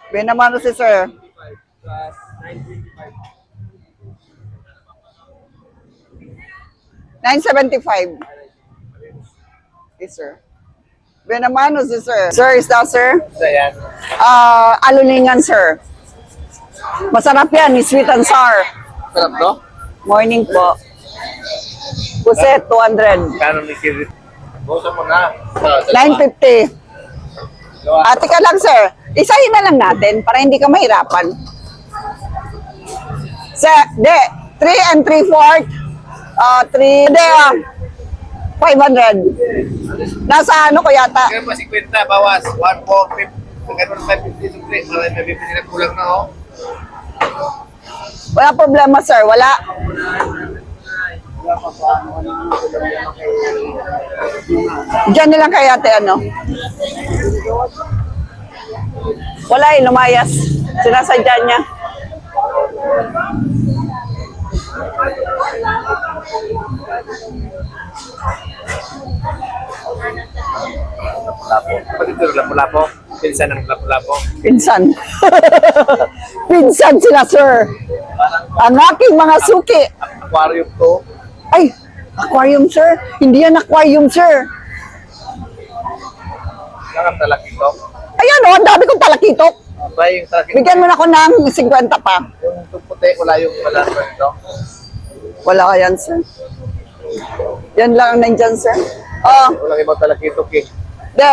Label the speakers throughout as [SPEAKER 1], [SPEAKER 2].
[SPEAKER 1] Binamano si sir.
[SPEAKER 2] Plus 925.
[SPEAKER 1] 975. Yes, sir. Binamano si sir. Sir, is that sir?
[SPEAKER 2] So, yan.
[SPEAKER 1] Alulingan, sir. Masarap yan, ni sweet and sour.
[SPEAKER 2] Sarap, no?
[SPEAKER 1] Morning po. Puset, 200.
[SPEAKER 2] Kano ni Kirit? Busa mo na.
[SPEAKER 1] 950. Ate ka lang, sir. Isahin na lang natin para hindi ka mahirapan. Sir, 3 and 3/4. 500. Nasa ano ko yata?
[SPEAKER 2] Kaya pa 50, bawas. 1,450. Ganun 550 sukli. May bibili na kulang na, oh.
[SPEAKER 1] Wala problema, sir. Wala. Diyan nilang kay ate, ano? Wala eh, lumayas. Sinasadya niya.
[SPEAKER 2] Lapu-lapo. Pati ito, lapu-lapo. Pinsan ng lapu-lapo.
[SPEAKER 1] Pinsan. Pinsan sila, sir. Ang aking mga suki.
[SPEAKER 2] Aquarium to.
[SPEAKER 1] Ay, aquarium, sir. Hindi yan aquarium, sir.
[SPEAKER 2] Lang ang talaki to.
[SPEAKER 1] Ayan, oh, ang dami kong talakitok.
[SPEAKER 2] Ba yung talaki?
[SPEAKER 1] Bigyan mo na ako ng 50 pa.
[SPEAKER 2] Yung puti, wala yung malasa nito.
[SPEAKER 1] Wala ka yan, sir. Yan lang ang nandyan, sir. Oh,
[SPEAKER 2] Walang ibang talaki to, eh.
[SPEAKER 1] de.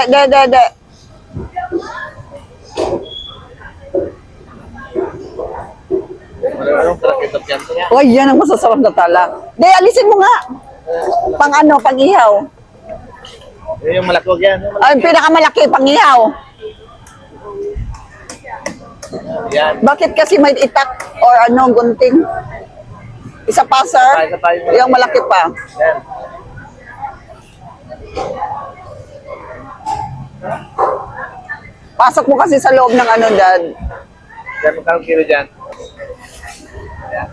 [SPEAKER 2] Wala yung talaki to yan.
[SPEAKER 1] Oh, yan ang masasarap na tala. De, alisin mo nga. Pang ano, pang ihaw.
[SPEAKER 2] Yun yung malakog yan.
[SPEAKER 1] Ay, pinakamalaki, pang ihaw.
[SPEAKER 2] Yan.
[SPEAKER 1] Bakit kasi may itak or ano, gunting? Isa pa, sir?
[SPEAKER 2] Isa pa yung
[SPEAKER 1] Yung malaki pa.
[SPEAKER 2] Yan.
[SPEAKER 1] Pasok mo kasi sa loob ng ano, dad.
[SPEAKER 2] Yan, magkano kilo dyan? Yan.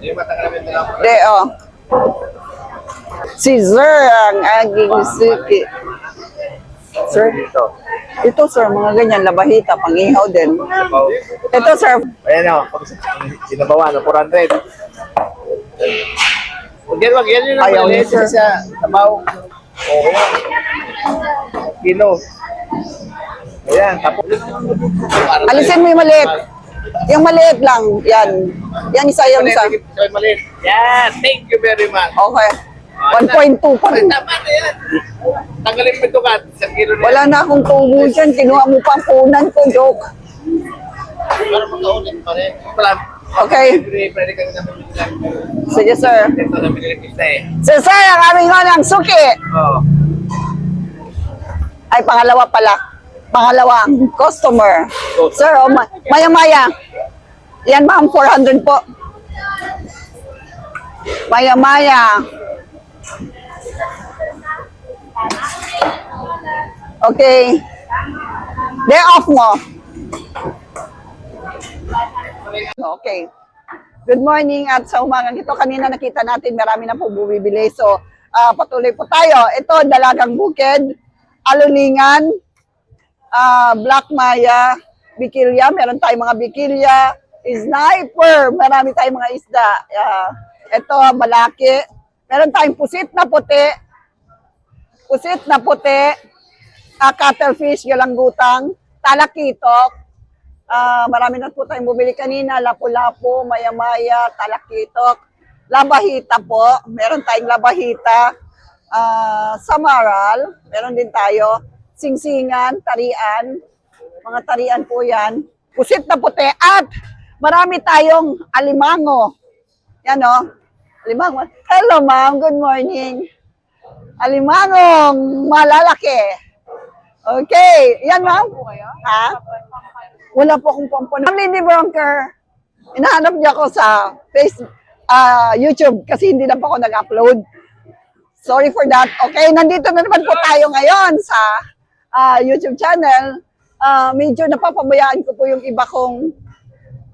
[SPEAKER 2] Yung matakalamit na lang.
[SPEAKER 1] De, oh. Si Sir ang aging suki. Sir,
[SPEAKER 2] Dito.
[SPEAKER 1] ito sir, mga ganyan, labahita, pang-ihaw din.
[SPEAKER 2] Sabaw.
[SPEAKER 1] Ito sir,
[SPEAKER 2] Ayan o. Pag sinabawan, 400. Wag yan yun ang
[SPEAKER 1] Ayaw
[SPEAKER 2] maliit
[SPEAKER 1] niya, sir.
[SPEAKER 2] sa sabaw. Oo yan. Kilo. Ayan, tapos.
[SPEAKER 1] alisin mo yung maliit. Yung maliit lang, yan. Yan isa, yung isa.
[SPEAKER 2] Maliit. Yan, thank you very much.
[SPEAKER 1] Okay. 1.2 pa
[SPEAKER 2] Ay,
[SPEAKER 1] rin.
[SPEAKER 2] tama na yan. Tanggalin mo ito ka. Isang kilo na yan.
[SPEAKER 1] Wala na akong tubo dyan. Kinuha mo pa ang punan ko, joke.
[SPEAKER 2] Para makaulit pa rin. Wala.
[SPEAKER 1] Okay.
[SPEAKER 2] Pwede ka na mamili lang.
[SPEAKER 1] Sige sir.
[SPEAKER 2] Ito na binilipis na eh.
[SPEAKER 1] So sir, ang aming ng suki.
[SPEAKER 2] Oo.
[SPEAKER 1] Ay, pangalawa pala. Pangalawang customer. Sir, oh, maya-maya. Yan ma'am, 400 po. Maya-maya. Okay. Day off mo. Okay. Good morning at sa umagang ito, kanina nakita natin marami na po bumibili. So, patuloy po tayo. Ito, dalagang bukid, alulingan, black maya, bikilya. Meron tayong mga bikilya, sniper. Marami tayong mga isda. Ito, malaki. Meron tayong pusit na puti. Cuttlefish, galanggutang, talakitok. Marami na po tayong bumili kanina, lapu-lapu, maya-maya, talakitok, labahita po, meron tayong labahita, samaral, meron din tayo, singsingan, tarian, mga tarian po yan, pusit na puti, at marami tayong alimango. Yan o, alimango. Hello ma'am, good morning. Alimangong malalaki. Okay, yan ma'am. Ha? Wala po akong pampon. Ang Lady Bronker, hinahanap niya ako sa YouTube kasi hindi na po ako nag-upload. Sorry for that. Okay, nandito na naman po tayo ngayon sa YouTube channel. Medyo napapabayaan ko po yung iba kong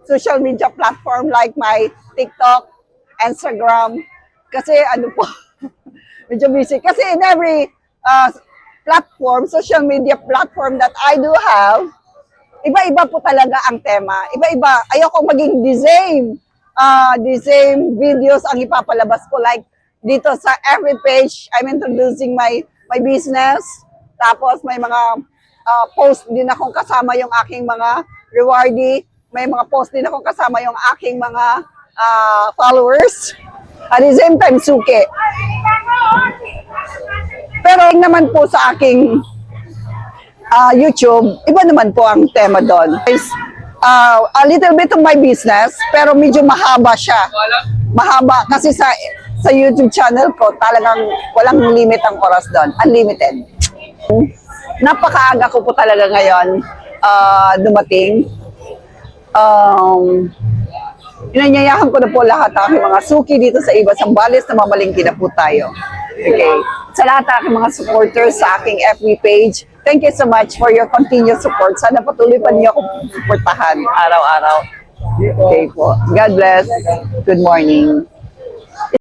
[SPEAKER 1] social media platform like my TikTok, Instagram. Kasi ano po, medyo busy. Kasi in every platform, social media platform that I do have, iba-iba po talaga ang tema. Iba-iba. Ayoko maging the same videos ang ipapalabas ko. Like, dito sa every page, I'm introducing my business. Tapos may mga post din akong kasama yung aking mga rewardee. May mga post din akong kasama yung aking mga followers. At the same time, suki. Pero yung naman po sa aking YouTube, iba naman po ang tema doon. A little bit of my business, pero medyo mahaba siya. Mahaba kasi sa YouTube channel ko, talagang walang limit ang oras doon. Unlimited. Napakaaga ko po talaga ngayon dumating. Inanyayahan ko na po lahat ng aking mga suki dito sa Iba Zambales na mamalingki na po tayo. Okay. Sa lahat ng aking mga supporters sa aking FB page, thank you so much for your continued support. Sana patuloy pa niyo akong suportahan araw-araw. Okay po. God bless. Good morning.